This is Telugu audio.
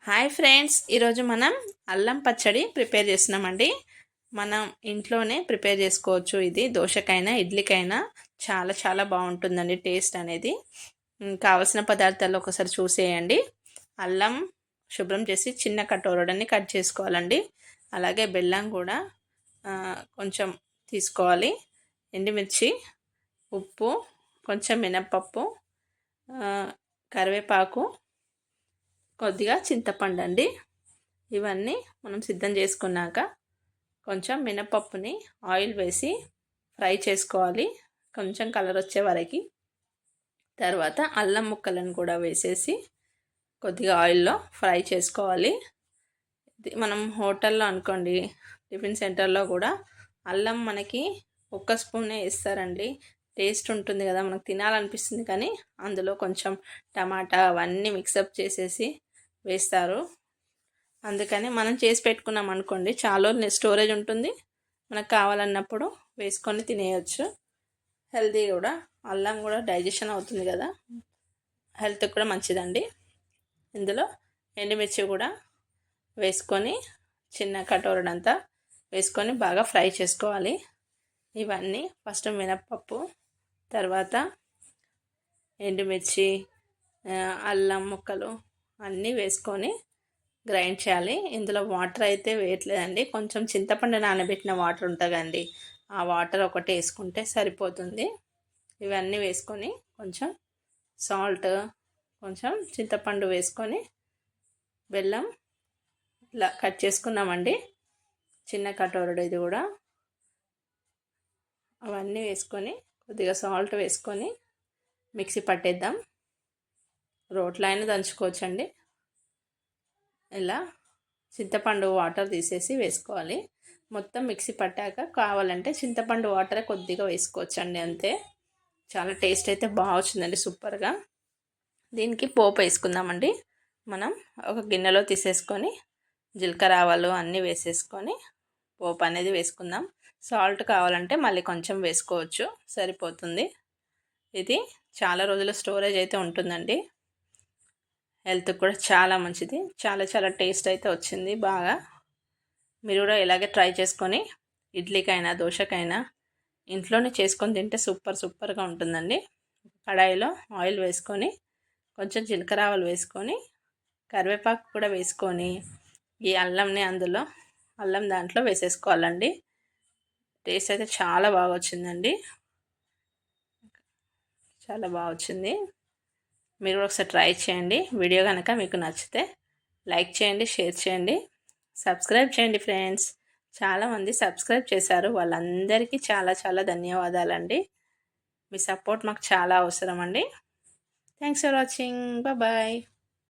హాయ్ ఫ్రెండ్స్, ఈరోజు మనం అల్లం పచ్చడి ప్రిపేర్ చేస్తున్నామండి. మనం ఇంట్లోనే ప్రిపేర్ చేసుకోవచ్చు. ఇది దోశకైనా ఇడ్లీకైనా చాలా చాలా బాగుంటుందండి టేస్ట్ అనేది. కావలసిన పదార్థాలు ఒకసారి చూసేయండి. అల్లం శుభ్రం చేసి చిన్న కటోరడని కట్ చేసుకోవాలండి. అలాగే బెల్లం కూడా కొంచెం తీసుకోవాలి. ఎండుమిర్చి, ఉప్పు, కొంచెం మినప్పప్పు, కరివేపాకు, కొద్దిగా చింతపండు అండి. ఇవన్నీ మనం సిద్ధం చేసుకున్నాక కొంచెం మినపప్పుని ఆయిల్ వేసి ఫ్రై చేసుకోవాలి కొంచెం కలర్ వచ్చే వరకు. తర్వాత అల్లం ముక్కలను కూడా వేసేసి కొద్దిగా ఆయిల్లో ఫ్రై చేసుకోవాలి. మనం హోటల్లో అనుకోండి, టిఫిన్ సెంటర్లో కూడా అల్లం మనకి ఒక్క స్పూనే వేస్తారండి. టేస్ట్ ఉంటుంది కదా, మనకు తినాలనిపిస్తుంది, కానీ అందులో కొంచెం టమాటా అవన్నీ మిక్సప్ చేసేసి వేస్తారు. అందుకని మనం చేసి పెట్టుకున్నాం అనుకోండి, చాలా స్టోరేజ్ ఉంటుంది. మనకు కావాలన్నప్పుడు వేసుకొని తినేయచ్చు. హెల్తీ కూడా, అల్లం కూడా డైజెషన్ అవుతుంది కదా, హెల్త్కి కూడా మంచిదండి. ఇందులో ఎండుమిర్చి కూడా వేసుకొని చిన్న కటోరడంతా వేసుకొని బాగా ఫ్రై చేసుకోవాలి. ఇవన్నీ ఫస్ట్ మినప్పప్పు, తర్వాత ఎండుమిర్చి, అల్లం ముక్కలు అన్నీ వేసుకొని గ్రైండ్ చేయాలి. ఇందులో వాటర్ అయితే వేయట్లేదండి, కొంచెం చింతపండు నానబెట్టిన వాటర్ ఉంటుందండి, ఆ వాటర్ ఒకటి వేసుకుంటే సరిపోతుంది. ఇవన్నీ వేసుకొని కొంచెం సాల్ట్, కొంచెం చింతపండు వేసుకొని బెల్లం ఇలా కట్ చేసుకున్నామండి, చిన్న కటోరడు ఇది కూడా. అవన్నీ వేసుకొని కొద్దిగా సాల్ట్ వేసుకొని మిక్సీ పట్టేద్దాం. రోట్లో అయినా దంచుకోవచ్చండి. ఇలా చింతపండు వాటర్ తీసేసి వేసుకోవాలి. మొత్తం మిక్సీ పట్టాక కావాలంటే చింతపండు వాటర్ కొద్దిగా వేసుకోవచ్చండి, అంతే. చాలా టేస్ట్ అయితే బాగా వచ్చిందండి, సూపర్గా. దీనికి పోపు వేసుకుందామండి. మనం ఒక గిన్నెలో తీసేసుకొని జీలకర్ర ఆవాలు అన్నీ వేసేసుకొని పోపు అనేది వేసుకుందాం. సాల్ట్ కావాలంటే మళ్ళీ కొంచెం వేసుకోవచ్చు, సరిపోతుంది. ఇది చాలా రోజుల స్టోరేజ్ అయితే ఉంటుందండి, హెల్త్కి కూడా చాలా మంచిది. చాలా చాలా టేస్ట్ అయితే వచ్చింది బాగా. మీరు కూడా ఇలాగే ట్రై చేసుకొని ఇడ్లీకైనా దోశకైనా ఇంట్లోనే చేసుకొని తింటే సూపర్గా ఉంటుందండి. కడాయిలో ఆయిల్ వేసుకొని కొంచెం జీలకర్ర ఆవాలు వేసుకొని కరివేపాకు కూడా వేసుకొని ఈ అల్లం దాంట్లో వేసేసుకోవాలండి. టేస్ట్ అయితే చాలా బాగా వచ్చిందండి, చాలా బాగా వచ్చింది. మీరు కూడా ఒకసారి ట్రై చేయండి. వీడియో కనుక మీకు నచ్చితే లైక్ చేయండి, షేర్ చేయండి, సబ్స్క్రైబ్ చేయండి ఫ్రెండ్స్. చాలామంది సబ్స్క్రైబ్ చేశారు, వాళ్ళందరికీ చాలా చాలా ధన్యవాదాలండి. మీ సపోర్ట్ మాకు చాలా అవసరం అండి. Thanks for watching. బాయ్.